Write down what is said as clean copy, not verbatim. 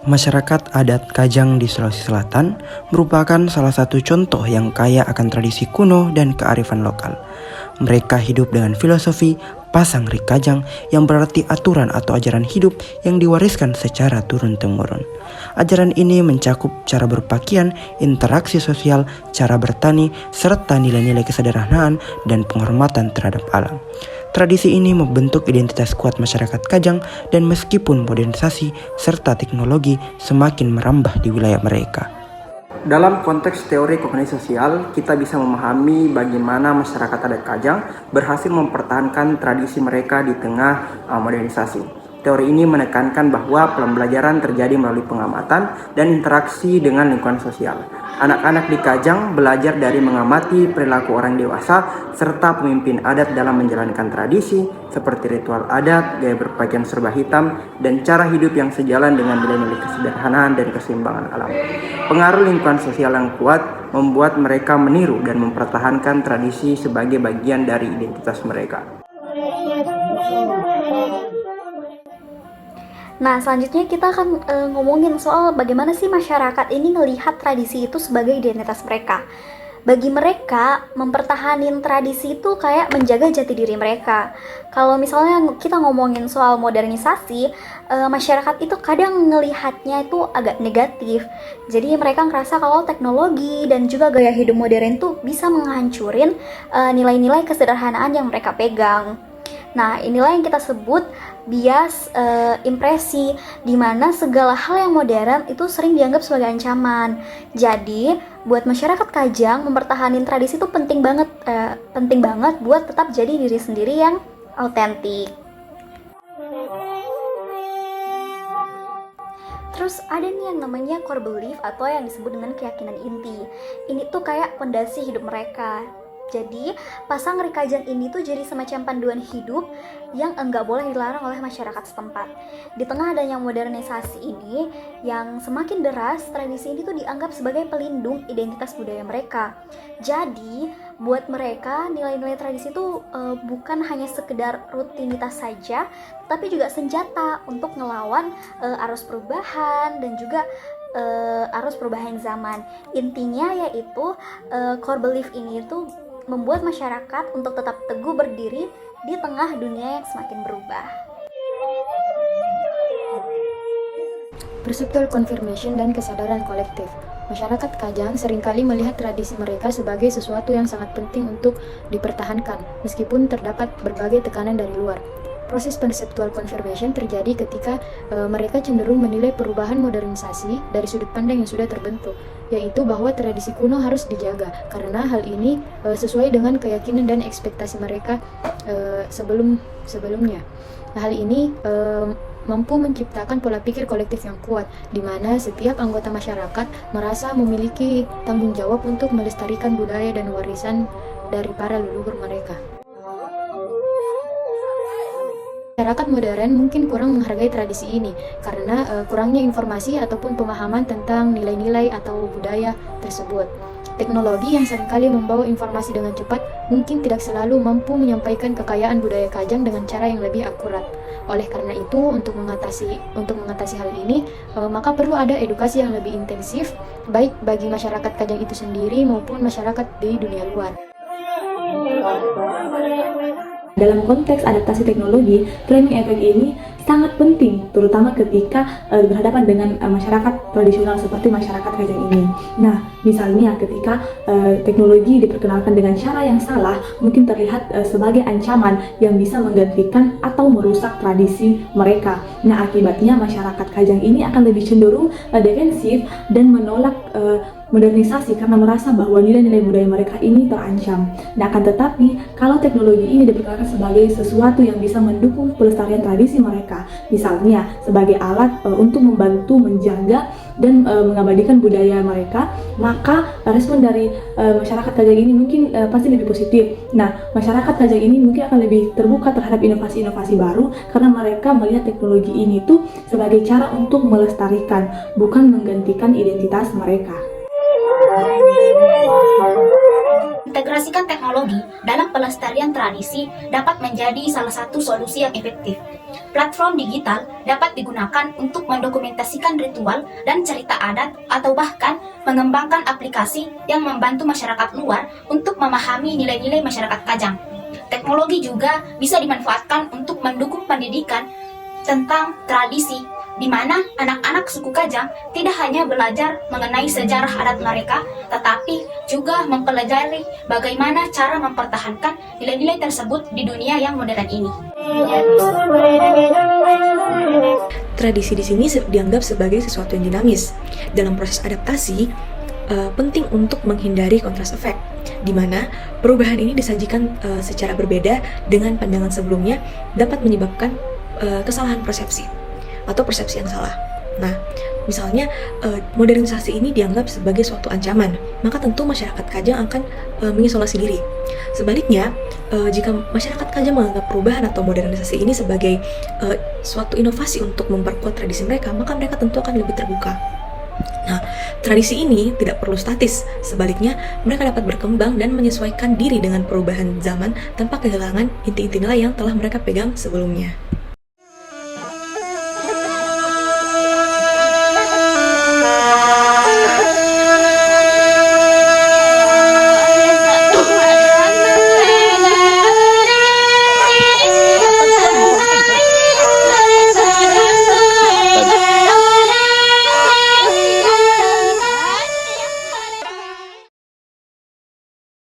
Masyarakat adat Kajang di Sulawesi Selatan merupakan salah satu contoh yang kaya akan tradisi kuno dan kearifan lokal. Mereka hidup dengan filosofi Pasangri Kajang yang berarti aturan atau ajaran hidup yang diwariskan secara turun-temurun. Ajaran ini mencakup cara berpakaian, interaksi sosial, cara bertani, serta nilai-nilai kesederhanaan dan penghormatan terhadap alam. Tradisi ini membentuk identitas kuat masyarakat Kajang dan meskipun modernisasi serta teknologi semakin merambah di wilayah mereka. Dalam konteks teori kognisi sosial, kita bisa memahami bagaimana masyarakat adat Kajang berhasil mempertahankan tradisi mereka di tengah modernisasi. Teori ini menekankan bahwa pembelajaran terjadi melalui pengamatan dan interaksi dengan lingkungan sosial. Anak-anak di Kajang belajar dari mengamati perilaku orang dewasa serta pemimpin adat dalam menjalankan tradisi seperti ritual adat, gaya berpakaian serba hitam, dan cara hidup yang sejalan dengan nilai-nilai kesederhanaan dan keseimbangan alam. Pengaruh lingkungan sosial yang kuat membuat mereka meniru dan mempertahankan tradisi sebagai bagian dari identitas mereka. Nah, selanjutnya kita akan ngomongin soal bagaimana sih masyarakat ini ngelihat tradisi itu sebagai identitas mereka. Bagi mereka, mempertahankan tradisi itu kayak menjaga jati diri mereka. Kalau misalnya kita ngomongin soal modernisasi, masyarakat itu kadang ngelihatnya itu agak negatif. Jadi mereka ngerasa kalau teknologi dan juga gaya hidup modern itu bisa menghancurin nilai-nilai kesederhanaan yang mereka pegang. Nah, inilah yang kita sebut bias impresi, di mana segala hal yang modern itu sering dianggap sebagai ancaman. Jadi, buat masyarakat Kajang mempertahankan tradisi itu penting banget buat tetap jadi diri sendiri yang autentik. Terus ada nih yang namanya core belief atau yang disebut dengan keyakinan inti. Ini tuh kayak fondasi hidup mereka. Jadi, Pasangri Kajang ini tuh jadi semacam panduan hidup yang enggak boleh dilarang oleh masyarakat setempat. Di tengah adanya modernisasi ini, yang semakin deras, tradisi ini tuh dianggap sebagai pelindung identitas budaya mereka. Jadi, buat mereka, nilai-nilai tradisi itu bukan hanya sekedar rutinitas saja, tapi juga senjata untuk ngelawan arus perubahan dan juga arus perubahan zaman. Intinya yaitu core belief ini tuh membuat masyarakat untuk tetap teguh berdiri di tengah dunia yang semakin berubah. Perceptual confirmation dan kesadaran kolektif. Masyarakat Kajang seringkali melihat tradisi mereka sebagai sesuatu yang sangat penting untuk dipertahankan, meskipun terdapat berbagai tekanan dari luar. Proses perceptual confirmation terjadi ketika mereka cenderung menilai perubahan modernisasi dari sudut pandang yang sudah terbentuk, yaitu bahwa tradisi kuno harus dijaga, karena hal ini sesuai dengan keyakinan dan ekspektasi mereka sebelumnya. Hal ini mampu menciptakan pola pikir kolektif yang kuat, di mana setiap anggota masyarakat merasa memiliki tanggung jawab untuk melestarikan budaya dan warisan dari para leluhur mereka. Masyarakat modern mungkin kurang menghargai tradisi ini karena kurangnya informasi ataupun pemahaman tentang nilai-nilai atau budaya tersebut. Teknologi yang seringkali membawa informasi dengan cepat mungkin tidak selalu mampu menyampaikan kekayaan budaya Kajang dengan cara yang lebih akurat. Oleh karena itu, untuk mengatasi hal ini, maka perlu ada edukasi yang lebih intensif, baik bagi masyarakat Kajang itu sendiri maupun masyarakat di dunia luar. Dalam konteks adaptasi teknologi, framing effect ini sangat penting, terutama ketika berhadapan dengan masyarakat tradisional seperti masyarakat Kajang ini. Nah, misalnya ketika teknologi diperkenalkan dengan cara yang salah, mungkin terlihat sebagai ancaman yang bisa menggantikan atau merusak tradisi mereka. Nah, akibatnya masyarakat Kajang ini akan lebih cenderung defensif dan menolak modernisasi karena merasa bahwa nilai-nilai budaya mereka ini terancam. Nah, akan tetapi kalau teknologi ini diperkenalkan sebagai sesuatu yang bisa mendukung pelestarian tradisi mereka, misalnya sebagai alat untuk membantu menjaga dan mengabadikan budaya mereka, maka respon dari masyarakat Kajang ini mungkin pasti lebih positif. Nah, masyarakat Kajang ini mungkin akan lebih terbuka terhadap inovasi-inovasi baru karena mereka melihat teknologi ini tuh sebagai cara untuk melestarikan, bukan menggantikan identitas mereka. mengintegrasikan teknologi dalam pelestarian tradisi dapat menjadi salah satu solusi yang efektif. Platform digital dapat digunakan untuk mendokumentasikan ritual dan cerita adat atau bahkan mengembangkan aplikasi yang membantu masyarakat luar untuk memahami nilai-nilai masyarakat Kajang. Teknologi juga bisa dimanfaatkan untuk mendukung pendidikan tentang tradisi, di mana anak-anak suku Kajang tidak hanya belajar mengenai sejarah adat mereka, tetapi juga mempelajari bagaimana cara mempertahankan nilai-nilai tersebut di dunia yang modern ini. Tradisi di sini dianggap sebagai sesuatu yang dinamis. Dalam proses adaptasi, penting untuk menghindari contrast effect, di mana perubahan ini disajikan secara berbeda dengan pandangan sebelumnya dapat menyebabkan kesalahan persepsi atau persepsi yang salah. Nah, misalnya modernisasi ini dianggap sebagai suatu ancaman, maka tentu masyarakat Kajang akan mengisolasi diri. Sebaliknya, jika masyarakat Kajang menganggap perubahan atau modernisasi ini sebagai suatu inovasi untuk memperkuat tradisi mereka, maka mereka tentu akan lebih terbuka. Nah, tradisi ini tidak perlu statis, sebaliknya mereka dapat berkembang dan menyesuaikan diri dengan perubahan zaman tanpa kehilangan inti-inti nilai yang telah mereka pegang sebelumnya.